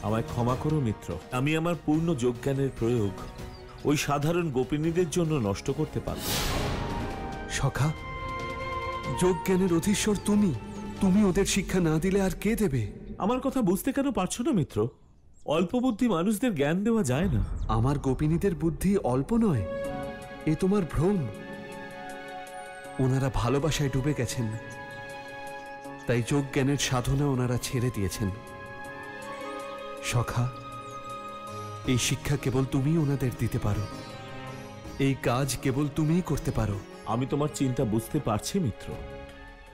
আমায় ক্ষমা করো মিত্র, আমি আমার পূর্ণ যোগজ্ঞানের প্রয়োগ ওই সাধারণ গোপিনীদের জন্য নষ্ট করতে পারব। সখা, যোগজ্ঞানের অধীশ্বর তুমি, তুমি ওদের শিক্ষা না দিলে আর কে দেবে? আমার কথা বুঝতে কেন পারছো না মিত্র? অল্প বুদ্ধি মানুষদের জ্ঞান দেওয়া যায় না। আমার গোপিনীদের বুদ্ধি অল্প নয়, এ তোমার ভ্রম। ওনারা ভালোবাসায় ডুবে গেছেন, তাই যোগজ্ঞানের সাধনা ওনারা ছেড়ে দিয়েছেন। সখা, এই শিক্ষা কেবল তুমি ওনাদের দিতে পারো, এই কাজ কেবল তুমিই করতে পারো। আমি তোমার চিন্তা বুঝতে পারছি মিত্র,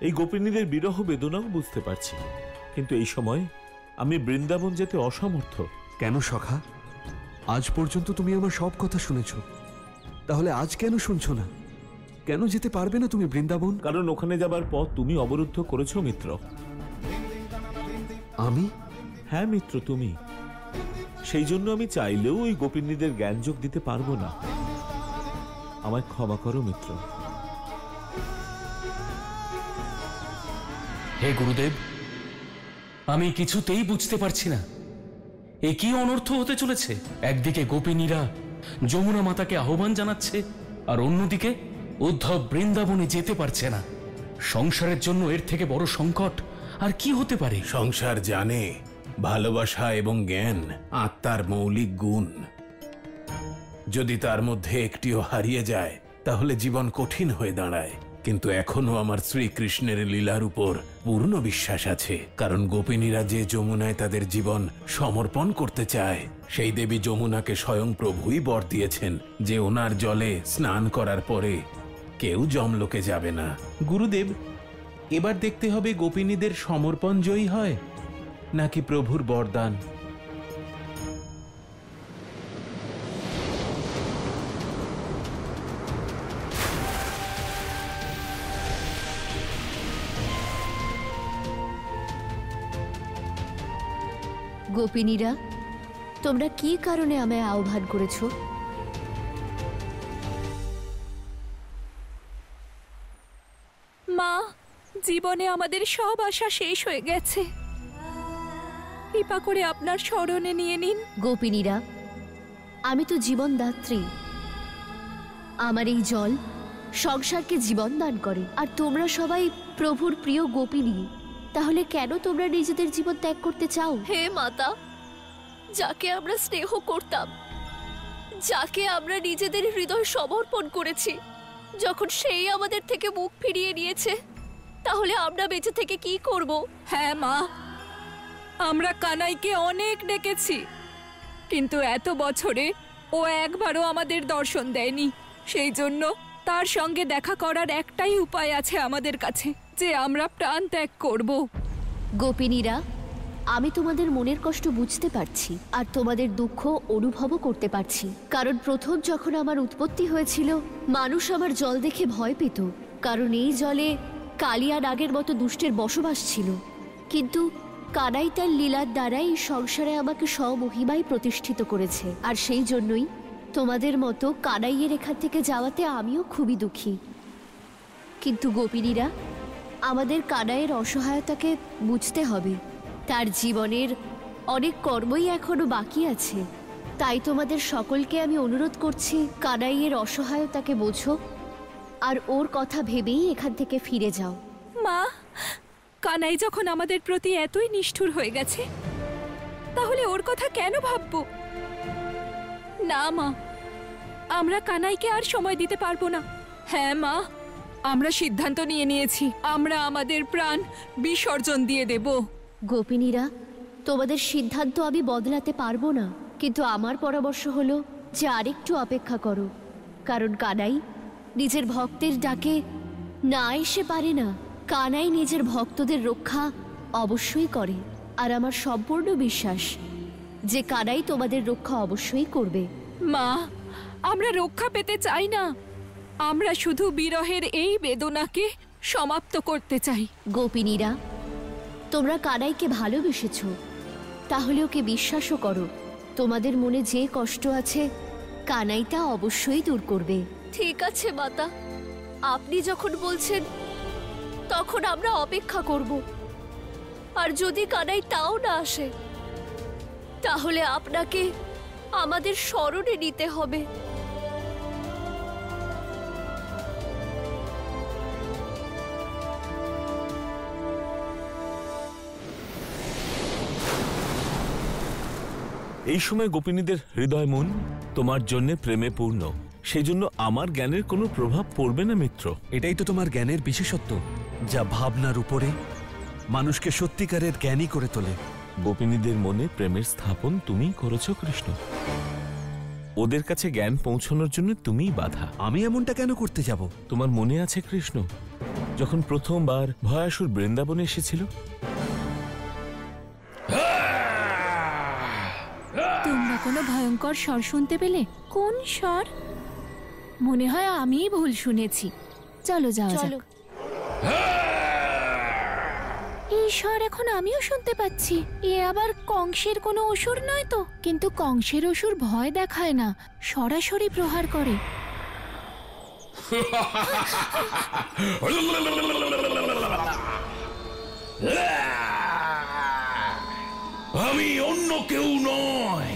এই গোপিনীদের বিরহ বেদনাও বুঝতে পারছি, কিন্তু এই সময় আমি বৃন্দাবন যেতে অসমর্থ। কেন সখা? আজ পর্যন্ত তুমি আমার সব কথা শুনেছ, তাহলে আজ কেন শুনছো না? কেন যেতে পারবে না তুমি বৃন্দাবন? কারণ ওখানে যাবার পথ তুমি অবরুদ্ধ করেছো মিত্র। আমি? হ্যাঁ মিত্র, তুমি। সেই জন্য আমি চাইলেও ওই গোপিনীদের জ্ঞানযোগ দিতে পারবো না। আমায় ক্ষমা করো মিত্র। হে গুরুদেব, আমি কিছুতেই বুঝতে পারছি না এ কি অনর্থ হতে চলেছে। একদিকে গোপিনীরা যমুনা মাতাকে আহ্বান জানাচ্ছে, আর অন্যদিকে উদ্ধব বৃন্দাবনে যেতে পারছে না। সংসারের জন্য এর থেকে বড় সংকট আর কি হতে পারে? সংসার জানে ভালোবাসা এবং জ্ঞান আত্মার মৌলিক গুণ। যদি তার মধ্যে একটিও হারিয়ে যায় তাহলে জীবন কঠিন হয়ে দাঁড়ায়। কিন্তু এখনো আমার শ্রীকৃষ্ণের লীলার উপর পূর্ণ বিশ্বাস আছে, কারণ গোপিনীরা যে যমুনায় তাদের জীবন সমর্পণ করতে চায়, সেই দেবী যমুনাকে স্বয়ং প্রভুই বর দিয়েছেন যে ওনার জলে স্নান করার পরে কেউ যমলোকে যাবে না। গুরুদেব, এবার দেখতে হবে গোপিনীদের সমর্পণ জয়ী হয় নাকি প্রভুর বরদান। গোপিনীরা, তোমরা কি কারণে আমায় আহ্বান করেছো? মা, জীবনে আমাদের সব আশা শেষ হয়ে গেছে, কৃপা করে আপনার শরণে নিয়ে নিন। গোপিনীরা, আমি তো জীবনদাত্রী। আমার এই জল সংসারকে জীবন দান করে, আর তোমরা সবাই প্রভুর প্রিয় গোপিনী। তাহলে কেন তোমরা নিজেদের জীবন ত্যাগ করতে চাও? হে মাতা, যাকে আমরা স্নেহ করতাম, যাকে আমরা নিজেদের হৃদয় সমর্পণ করেছি, যখন সেই আমাদের থেকে মুখ ফিরিয়ে নিয়েছে, তাহলে আমরা বেঁচে থেকে কি করব? হ্যাঁ মা, আমরা কানাইকে অনেক ডেকেছি, কিন্তু এত বছরে ও একবারও আমাদের দর্শন দেয়নি। সেই জন্য তার সঙ্গে দেখা করার একটাই উপায় আছে আমাদের কাছে, যে আমরা প্রাণ ত্যাগ করব। গোপিনীরা, আমি তোমাদের মনের কষ্ট বুঝতে পারছি, আর তোমাদের দুঃখ অনুভবও করতে পারছি। কারণ প্রথম যখন আমার উৎপত্তি হয়েছিল, মানুষ আমার জল দেখে ভয় পেত, কারণ এই জলে কালিয়া নাগের মতো দুষ্টের বসবাস ছিল। কিন্তু কানাই তার লীলার দ্বারাই এই সংসারে আমাকে স্বমহিমায় প্রতিষ্ঠিত করেছে, আর সেই জন্যই তোমাদের মতো কানাইয়ের এখান থেকে যাওয়াতে আমিও খুবই দুঃখী। কিন্তু গোপিনীরা, আমাদের কানাইয়ের অসহায়তাকে বুঝতে হবে। তার জীবনের অনেক কর্মই এখনো বাকি আছে, তাই তোমাদের সকলকে আমি অনুরোধ করছি, কানাইয়ের অসহায়তাকে বোঝো আর ওর কথা ভেবেই এখান থেকে ফিরে যাও। মা, কানাই যখন আমাদের প্রতি এতই নিষ্ঠুর হয়ে গেছে, তাহলে ওর কথা কেন ভাববো? না মা, আমরা কানাইকে আর সময় দিতে পারবো না। হ্যাঁ মা, আমরা সিদ্ধান্ত নিয়েছি, আমরা আমাদের প্রাণ বিসর্জন দিয়ে দেব। গোপিনীরা, তোমাদের সিদ্ধান্ত আমি বদলাতে পারবো না, কিন্তু আমার পরামর্শ হলো যে আরেকটু অপেক্ষা করো, কারণ কানাই নিজের ভক্তের ডাকে না এসে পারে না। কানাই নিজের ভক্তদের রক্ষা অবশ্যই করে, আর আমার সম্পূর্ণ বিশ্বাস যে কানাই তোমাদের রক্ষা অবশ্যই করবে। মা, আমরা রক্ষা পেতে চাই না, আমরা শুধু বিরহের এই বেদনাকে সমাপ্ত করতে চাই। গোপিনীরা, তোমরা কানাইকে ভালোবেসেছ, তাহলে ওকে বিশ্বাসও করো। তোমাদের মনে যে কষ্ট আছে, কানাই তা অবশ্যই দূর করবে। ঠিক আছে মাতা, আপনি যখন বলছেন তখন আমরা অপেক্ষা করব। আর যদি কানাই তাও না আসে, তাহলে আপনাকে আমাদের স্মরণে নিতে হবে। এই সময় গোপিনীদের হৃদয় মন তোমার জন্য প্রেমে পূর্ণ, সেই জন্য আমার জ্ঞানের কোনো প্রভাব পড়বে না মিত্র। এটাই তো তোমার জ্ঞানের বিশেষত্ব, যা ভাবনার উপরে মানুষকে সত্যিকারের জ্ঞানী করে তোলে। গোপিনীদের মনে প্রেমের স্থাপন তুমিই করেছ কৃষ্ণ। ওদের কাছে জ্ঞান পৌঁছানোর জন্য তুমিই বাধা। আমি এমনটা কেন করতে যাব? তোমার মনে আছে কৃষ্ণ, যখন প্রথমবার ভয়াসুর বৃন্দাবনে এসেছিল? তোমরা কোনো ভয়ঙ্কর স্বর শুনতে পেলে? কোন স্বর? মনে হয় আমিই ভুল শুনেছি। চলো যাওয়া যাক। এই স্বর এখন আমিও শুনতে পাচ্ছি। এ আবার কংসের কোনো অসুর নয় তো? কিন্তু কংসের অসুর ভয় দেখায় না, সরাসরি প্রহার করে। আমি অন্য কেউ নয়,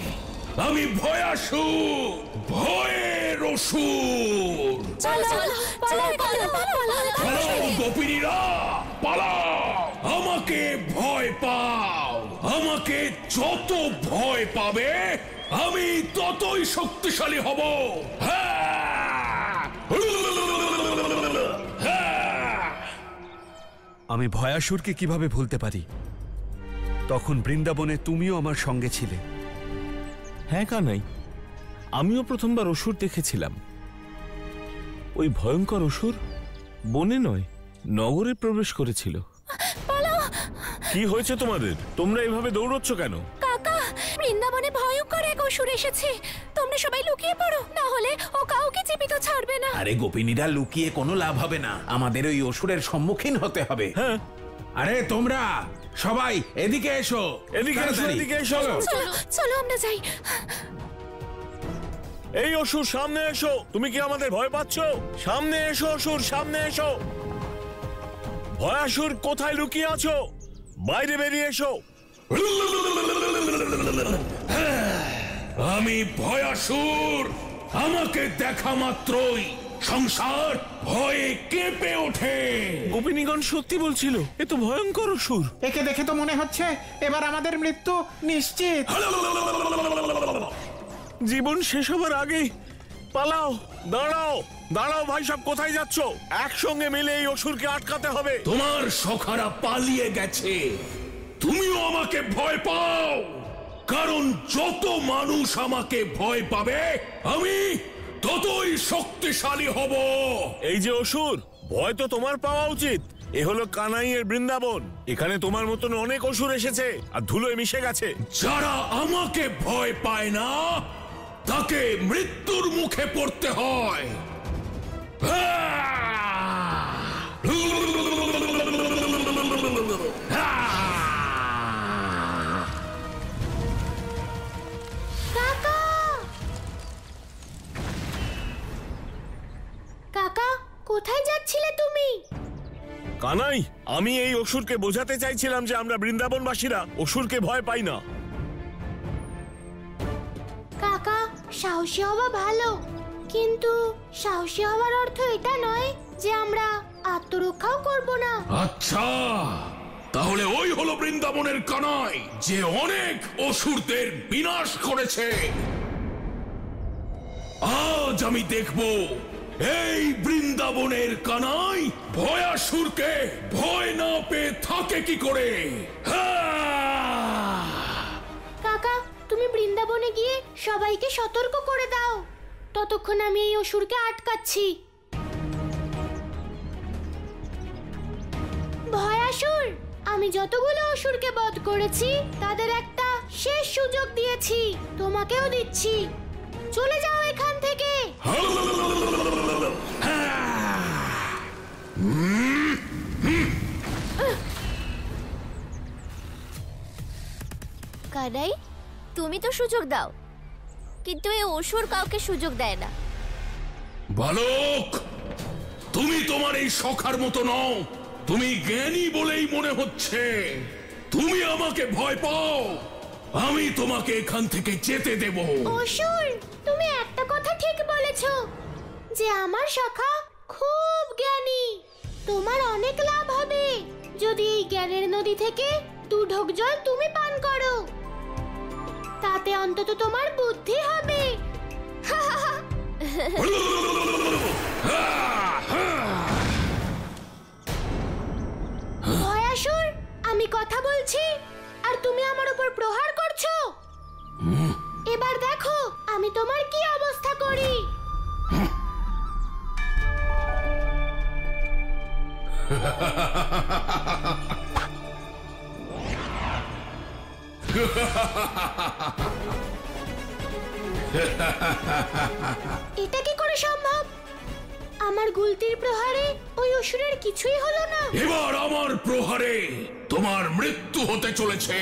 আমি ভয়াসুর, ভয়ের অসুর। পালাও গোপিনীরা, পালাও, আমাকে ভয় পাও। আমাকে যত ভয় পাবে আমি ততই শক্তিশালী হব। আমি ভয়াসুরকে কিভাবে ভুলতে পারি? তখন বৃন্দাবনে তুমিও আমার সঙ্গে ছিলে। হ্যাঁ কানাই, আমিও প্রথমবার অসুর দেখেছিলাম। ওই ভয়ঙ্কর অসুর বনে নয়, নগরে প্রবেশ করেছিল। কি হয়েছে তোমাদের? তোমরা এভাবে দৌড়চ্ছ কেন? কাকা, বৃন্দাবনে ভয়ঙ্কর এক অসুর এসেছে। তোমরা সবাই লুকিয়ে পড়ো, না হলে ও কাউকে জীবিত ছাড়বে না। আরে গোপিনীরা, লুকিয়ে কোনো লাভ হবে না, আমাদের ওই অসুরের সম্মুখীন হতে হবে। হ্যাঁ, আরে তোমরা সবাই এদিকে এসো, এদিকে এসো, এদিকে এসো। চলো চলো আমরা যাই। এই অসুর সামনে এসো। তুমি কি আমাদের ভয় পাচ্ছ? সামনে এসো অসুর, সামনে এসো। ভয়াসুর কোথায় লুকিয়ে আছো? বাইরে বেরিয়ে এসো। আমি ভয়াসুর, আমাকে দেখা মাত্রই সংসার ভয়ে কেঁপে ওঠে। গোপিনীগণ সত্যি বলছিল, এ তো ভয়ঙ্কর অসুর। একে দেখে তো মনে হচ্ছে এবার আমাদের মৃত্যু নিশ্চিত। জীবন শেষ হবার আগেই পালাও। দাঁড়াও দাঁড়াও ভাই, সব কোথায় যাচ্ছ? একসঙ্গে মিলে এই অসুরকে আটকাতে হবে। তোমার সখারা পালিয়ে গেছে, তুমিও আমাকে ভয় পাও, কারণ যত মানুষ আমাকে ভয় পাবে আমি ততই শক্তিশালী হব। এই যে অসুর, ভয় তো তোমার পাওয়া উচিত। এ হলো কানাইয়ের বৃন্দাবন। এখানে তোমার মতন অনেক অসুর এসেছে আর ধুলোয় মিশে গেছে। যারা আমাকে ভয় পায় না তাকে মৃত্যুর মুখে পড়তে হয়। কাকা, কোথায় যাচ্ছিলে তুমি? কানাই, আমি এই অসুরকে বোঝাতে চাইছিলাম যে আমরা বৃন্দাবনবাসীরা অসুরকে ভয় পাই না। কাকা, সাহসী হওয়া ভালো, কিন্তু সাহসী হওয়ার অর্থ এটা নয় যে আমরা আত্মরক্ষাও করব না। আচ্ছা, তাহলে ওই হলো বৃন্দাবনের কানাই, যে অনেক অসুরদের বিনাশ করেছে। আজ আমি দেখব এই বৃন্দাবনের কানাই ভয়াসুরকে ভয় না পেয়ে থাকে কি করে। কাকা, তুমি বৃন্দাবনে গিয়ে সবাইকে সতর্ক করে দাও, ততক্ষণ আমি এই অসুরকে আটকাচ্ছি। ভয়াসুর, আমি যতগুলো অসুরকে বধ করেছি তাদের একটা শেষ সুযোগ দিয়েছি, তোমাকেও দিচ্ছি। চলে যাও এখান থেকে। কানাই, তুমি তো সুযোগ দাও, কিন্তু এই অসুর কাউকে সুযোগ দেয় না। বালক, তুমি তোমার এই সখার মতো নও, তুমি জ্ঞানী বলেই মনে হচ্ছে। তুমি আমাকে ভয় পাও, আমি তোমাকে এখান থেকে যেতে দেব। অসুর, তুমি একটা কথা ঠিক বলেছো যে আমার সখা খুব জ্ঞানী। তোমার অনেক লাভ হবে যদি এই জ্ঞানের নদী থেকে 2 ঢোক জল তুমি পান করো। তাতে অন্তত তোমার বুদ্ধি হবে। ভয়াসুর, আমি কথা বলছি আর তুমি আমার উপর প্রহার করছো। এবার দেখো আমি তোমার কি অবস্থা করি। এটা কি করে সম্ভব? আমার গুলতির প্রহারে ওই অসুরের কিছুই হলো না। এবার আমার প্রহারে তোমার মৃত্যু হতে চলেছে।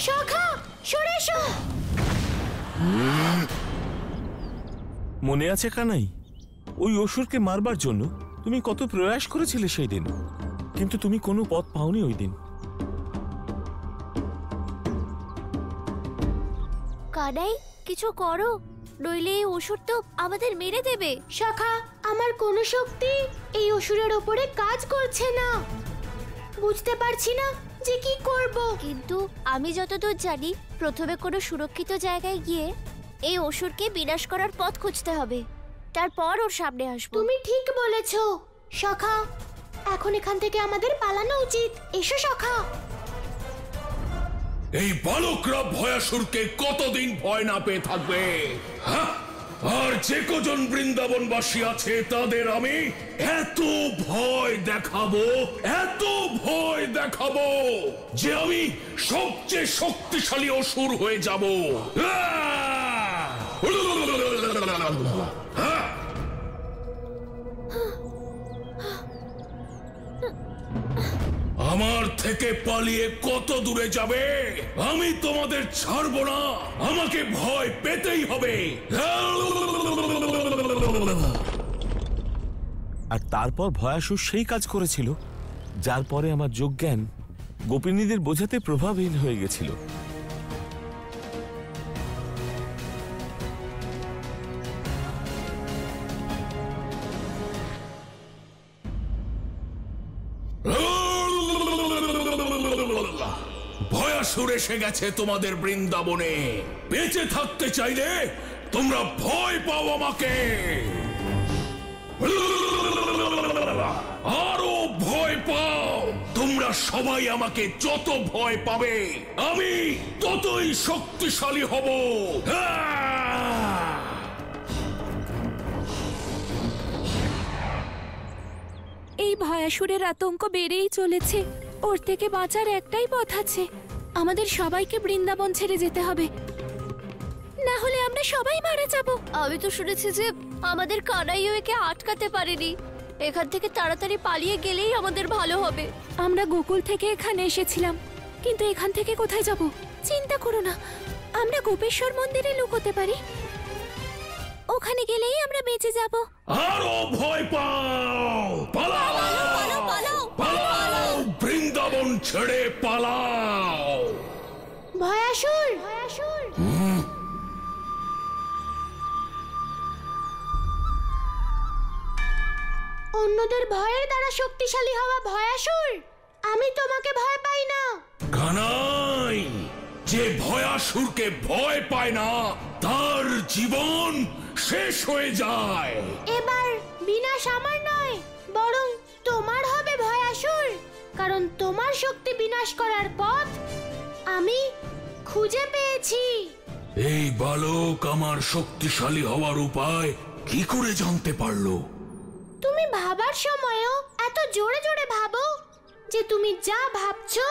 সখা, সরে এসো। মনে আছে কানাই, ওই অসুরকে মারবার জন্য তুমি কত প্রয়াস করেছিলে সেই দিন, কিন্তু তুমি কোনো পথ পাওনি ওই দিন। কানাই, কিছু করো, নইলে এই অসুর তো আমাদের মেরে দেবে। সখা, আমার কোনো শক্তি এই অসুরের ওপরে কাজ করছে না। বুঝতে পারছি না যে কি করব। কিন্তু আমি যতদূর জানি, প্রথমে কোনো সুরক্ষিত জায়গায় গিয়ে এই অসুরকে বিনাশ করার পথ খুঁজতে হবে, তারপর ওর সামনে আসবো। তুমি ঠিক বলেছো সখা, এখন এখান থেকে আমাদের পালানো উচিত। এসো সখা। এই বালকরা ভয়াসুরকে কতদিন ভয় না পেয়ে থাকবে? হ্যাঁ? আর যে কজন বৃন্দাবনবাসী আছে তাদের আমি এত ভয় দেখাবো, এত ভয় দেখাবো যে আমি সবচেয়ে শক্তিশালী অসুর হয়ে যাব। আমার থেকে পালিয়ে কত দূরে যাবে? আমি তোমাদের ছাড়বো না, আমাকে ভয় পেতেই হবে। আর তারপর ভয়াসুর সেই কাজ করেছিল যার পরে আমার যোগজ্ঞান গোপিনীদের বোঝাতে প্রভাবহীন হয়ে গেছিল। ভয়াসুর এসে গেছে তোমাদের বৃন্দাবনে। বেঁচে থাকতে চাইলে তোমরা ভয় পাও আমাকে, আরো ভয় পাও। তোমরা সবাই আমাকে যত ভয় পাবে আমি ততই শক্তিশালী হব। এই ভয়াসুরের আতঙ্ক বেড়েই চলেছে। ওর থেকে বাঁচার একটাই পথ আছে, আমাদের সবাইকে বৃন্দাবন ছেড়ে যেতে হবে, না হলে আমরা সবাই মারা যাব। আমি তো শুনেছি যে আমাদের কানাইও একে আটকাতে পারেনি। এখান থেকে তাড়াতাড়ি পালিয়ে গেলেই আমাদের ভালো হবে। আমরা গোকুল থেকে এখানে এসেছিলাম, কিন্তু এখান থেকে কোথায় যাব? চিন্তা করো না, আমরা গোপেশ্বর মন্দিরে লুকোতে পারি। ওখানে গেলেই আমরা বেঁচে যাব। আরো ভয় পাও, পালাও, পালাও, পালাও, বৃন্দাবন ছেড়ে পালাও। ভয়াসুর, অন্যদের ভয়ের দ্বারা শক্তিশালী হওয়া ভয়াসুর, আমি তোমাকে ভয় পাই না। কানাই, যে ভয়াসুরকে ভয় পায় না তার জীবন শেষ হয়ে যায়। এবার বিনাশ আমার নয়, বরং তোমার হবে ভয়াসুর, কারণ তোমার শক্তি বিনাশ করার পথ আমি খুঁজে পেয়েছি। এই বালক আমার শক্তিশালী হওয়ার উপায় কি করে জানতে পারলো? তুমি ভাবার সময়ও এত জোরে জোরে ভাবো যে তুমি যা ভাবছো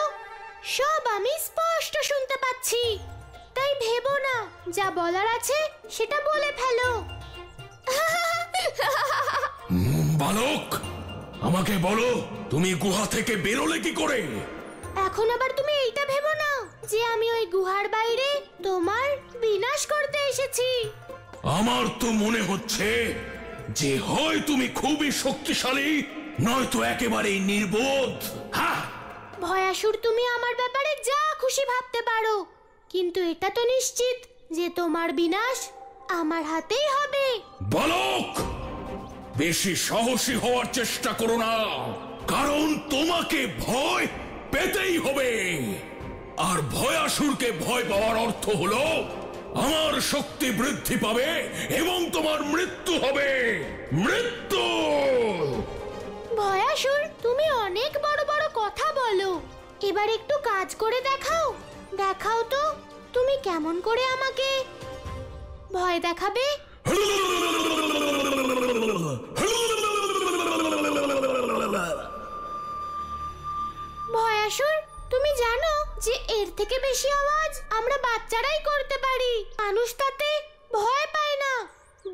সব আমি স্পষ্ট শুনতে পাচ্ছি। তাই ভেবো না, যা বলার আছে সেটা বলে ফেলো। বালক, আমাকে বলো, তুমি গুহা থেকে বেরোলে কি করে? এখন আবার তুমি এইটা ভেবো না যে আমি ওই গুহার বাইরে তোমার বিনাশ করতে এসেছি। আমার তো মনে হচ্ছে যে হয় তুমি খুবই শক্তিশালী নয়তো একেবারেই নির্বোধ। হ্যাঁ, ভয়াসুর, তুমি আমার ব্যাপারে যা খুশি ভাবতে পারো, কিন্তু এটা তো নিশ্চিত যে তোমার বিনাশ আমার হাতেই হবে। বালক, বেশি সাহসী হওয়ার চেষ্টা করো না, কারণ তোমাকে ভয় পেতেই হবে। আর ভয়াসুরকে ভয় পাওয়ার অর্থ হলো আমার শক্তি বৃদ্ধি পাবে এবং তোমার মৃত্যু হবে। মৃত্যু! ভয়াসুর, তুমি অনেক বড় বড় কথা বলো, এবার একটু কাজ করে দেখাও। দেখাও তো তুমি কেমন করে আমাকে ভয় দেখাবে। ভয়াসুর, তুমি জানো যে এর থেকে বেশি আওয়াজ আমরা বাচ্চারাই করতে পারি। মানুষ তাতে ভয় পায় না,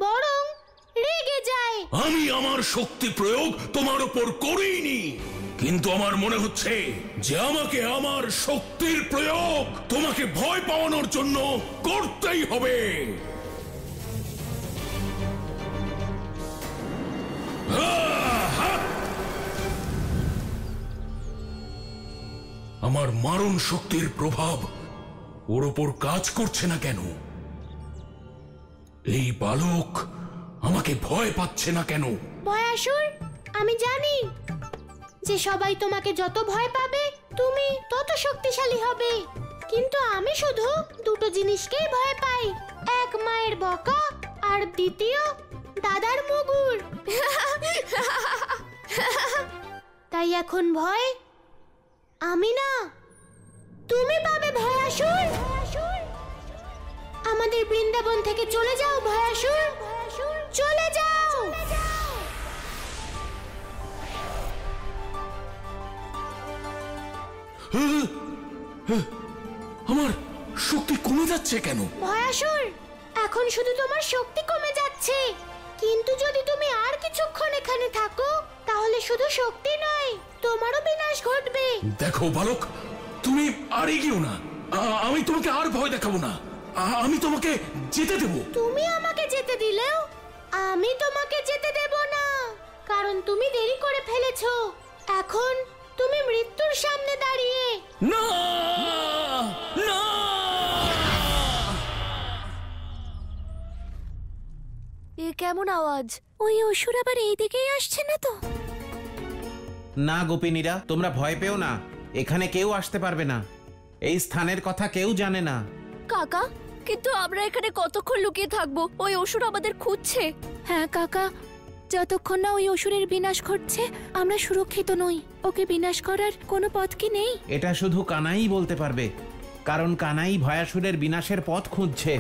বরং রেগে যায়। আমি আমার শক্তি প্রয়োগ তোমার উপর করিনি, কিন্তু আমার মনে হচ্ছে যে আমাকে আমার শক্তির প্রয়োগ তোমাকে ভয় পাওয়ানোর জন্য করতেই হবে। আমার মারণ শক্তির প্রভাব ওর ওপর কাজ করছে না কেন? এই বালক আমাকে ভয় পাচ্ছে না কেন? ভয়াসুর, আমি জানি যে সবাই তোমাকে যত ভয় পাবে তুমি তত শক্তিশালী হবে, কিন্তু আমি শুধু দুটো জিনিসকেই ভয় পাই, এক মায়ের বকা আর দ্বিতীয় দাদার মুগুর। তাই এখন ভয় আমি না, তুমি পাবে। ভয়াসুর, আমাদের বৃন্দাবন থেকে চলে যাও। ভয়াসুর, চলে যাও। আমার শক্তি কমে যাচ্ছে কেন? ভয়াসুর, এখন শুধু তোমার শক্তি কমে যাচ্ছে, কিন্তু যদি তুমি আর কিছুক্ষণ এখানে থাকো তাহলে শুধু শক্তি নয়, তোমারও বিনাশ ঘটবে। দেখো বালক, তুমি আর এগিও না। আমি তোমাকে আর ভয় দেখাবো না। আমি তোমাকে যেতে দেব। তুমি আমাকে যেতে দিলেও আমি তোমাকে যেতে দেব না, কারণ তুমি দেরি করে ফেলেছো। এখন তুমি মৃত্যুর সামনে দাঁড়িয়ে। না, না! এ কেমন আওয়াজ? ওই অসুর আবার এই দিকেই আসছে না তো? না গোপিনীরা, তোমরা ভয় পেও না, এখানে কেউ আসতে পারবে না। এই স্থানের কথা কেউ জানে না। কাকা, কিন্তু আমরা এখানে কতক্ষণ লুকিয়ে থাকবো? ওই অসুর আমাদের খুঁজছে। হ্যাঁ কাকা, যতক্ষণ না ওই অসুরের বিনাশ ঘটছে আমরা সুরক্ষিত নই। ওকে বিনাশ করার কোনো পথ কি নেই? এটা শুধু কানাই বলতে পারবে, কারণ কানাই ভয়াসুরের বিনাশের পথ খুঁজছে।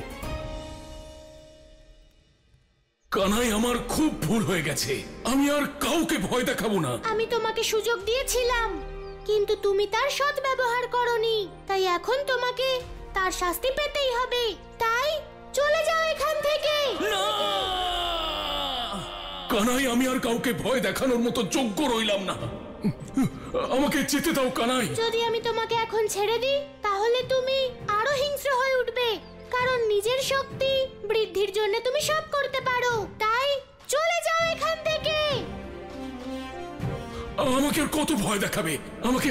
কানাই, আমার খুব ভুল হয়ে গেছে। আমি আর কাউকে ভয় দেখাবো না। আমি তোমাকে সুযোগ দিয়েছিলাম, কিন্তু তুমি তার সদ্ব্যবহার করনি, তাই এখন তোমাকে তার শাস্তি পেতেই হবে। তাই চলে যাও এখান থেকে। না! কানাই, আমি আর কাউকে ভয় দেখানোর মতো যোগ্য রইলাম না। আমাকে যেতে দাও কানাই। যদি আমি তোমাকে এখন ছেড়ে দিই তাহলে তুমি আরো হিংস্র হয়ে উঠবে, কারণ নিজের শক্তি বৃদ্ধির জন্য তুমি সব করতে পারো। তাই চলে যাও এখান থেকে। আমাকে আর কত ভয় দেখাবে? আমাকে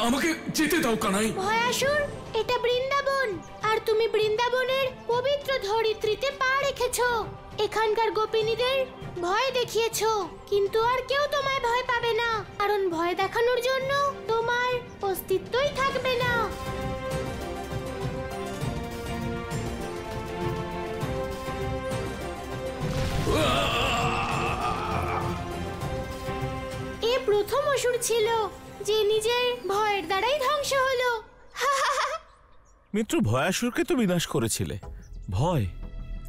আমাকে যেতে দাও কানাই। ভয়াসুর, এটা বৃন্দাবন, আর তুমি বৃন্দাবনের পবিত্র ধরিত্রীতে পা রেখেছো। এখানকার গোপিনীদের ভয় দেখিয়েছো, কিন্তু আর কেউ তোমায় ভয় পাবে না, কারণ ভয় দেখানোর জন্য তোমার অস্তিত্বই থাকবে না। এ প্রথম অসুর ছিল যে নিজের ভয়ের দ্বারাই ধ্বংস হলো। মিত্র, ভয়াসুরকে তো বিনাশ করেছিলে। ভয়,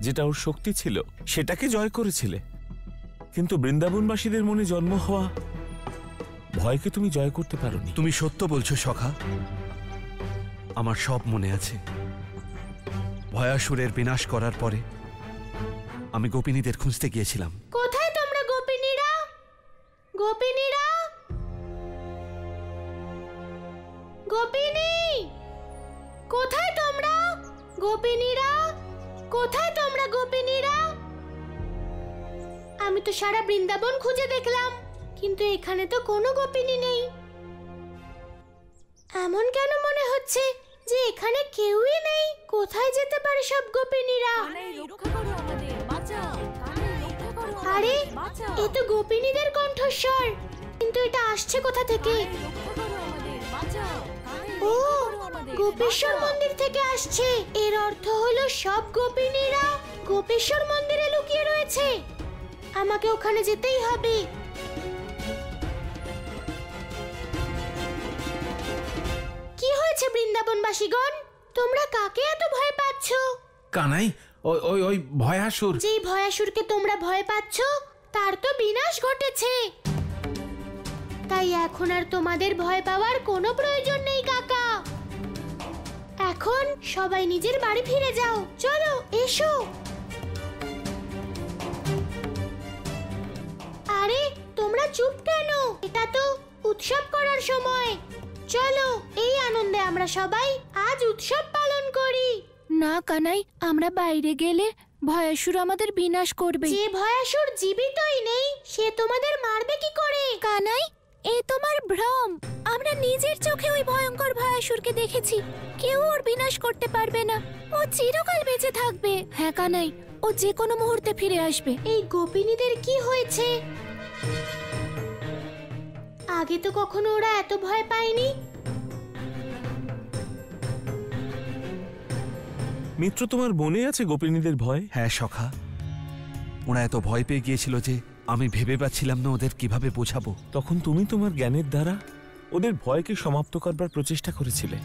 যেটা ওর শক্তি ছিল, সেটাকে জয় করেছিলে। কিন্তু বৃন্দাবনবাসীদের মনে জন্ম হওয়া ভয়কে তুমি জয় করতে পারোনি। তুমি সত্য বলছো সখা, আমার সব মনে আছে। ভয়াসুরের বিনাশ করার পরে আমি গোপিনীদের খুঁজতে গিয়েছিলাম। কোথায় তোমরা গোপিনীরা? গোপিনীরা, গোপিনী, কোথায় তোমরা? গোপিনীরা, কোথায় তোমরা? গোপিনীরা, আমি তো সারা বৃন্দাবন খুঁজে দেখলাম, কিন্তু এখানে তো কোনো গোপিনী নেই। এমন কেন মনে হচ্ছে যে এখানে কেউই নেই? কোথায় যেতে পারে সব গোপিনীরা? আরে এ তো গোপিনীদের কণ্ঠস্বর, কিন্তু এটা আসছে কোথা থেকে? ও, গোপেশ্বর মন্দির থেকে আসছে। এর অর্থ হলো সব গোপিনীরা গোপেশ্বর মন্দিরে লুকিয়ে রয়েছে। আমাকে ওখানে যেতেই হবে। কি হয়েছে বৃন্দাবনবাসীগণ? তোমরা কাকে এত ভয় পাচ্ছ? কানাই, ওই ওই ওই ভয়াসুর। যেই ভয়াসুরকে তোমরা ভয় পাচ্ছ তার তো বিনাশ ঘটেছে। তাই এখন আর তোমাদের ভয় পাওয়ার কোনো প্রয়োজন নেই কাকা। এখন সবাই নিজের বাড়ি ফিরে যাও। চলো, এসো। আরে তোমরা চুপ কেন? এটা তো উৎসব করার সময়। চলো, এই আনন্দে আমরা সবাই আজ উৎসব পালন করি। না কানাই, আমরা বাইরে গেলে ভয়াসুর আমাদের বিনাশ করবে। যে ভয়াসুর জীবিতই নেই সে তোমাদের মারবে কি করে? কানাই, এ তোমার ভ্রম। আমরা নিজের চোখে ওই ভয়ঙ্কর ভয়াসুরকে দেখেছি। কেউ ওর বিনাশ করতে পারবে না। ও চিরকাল বেঁচে থাকবে। হ্যাঁ কানাই, ও যে কোনো মুহূর্তে ফিরে আসবে। এই গোপিনীদের কি হয়েছে? আগে তো কখনো ওরা এত ভয় পায়নি। মিত্র, তোমার মনে আছে গোপিনীদের ভয়? হ্যাঁ সখা, ওরা এত ভয় পেয়ে গিয়েছিল যে আমি ভেবে পাচ্ছিলাম না ওদের কিভাবে বোঝাবো। তখন তুমি তোমার জ্ঞানের দ্বারা ওদের ভয়কে সমাপ্ত করবার প্রচেষ্টা করেছিলে।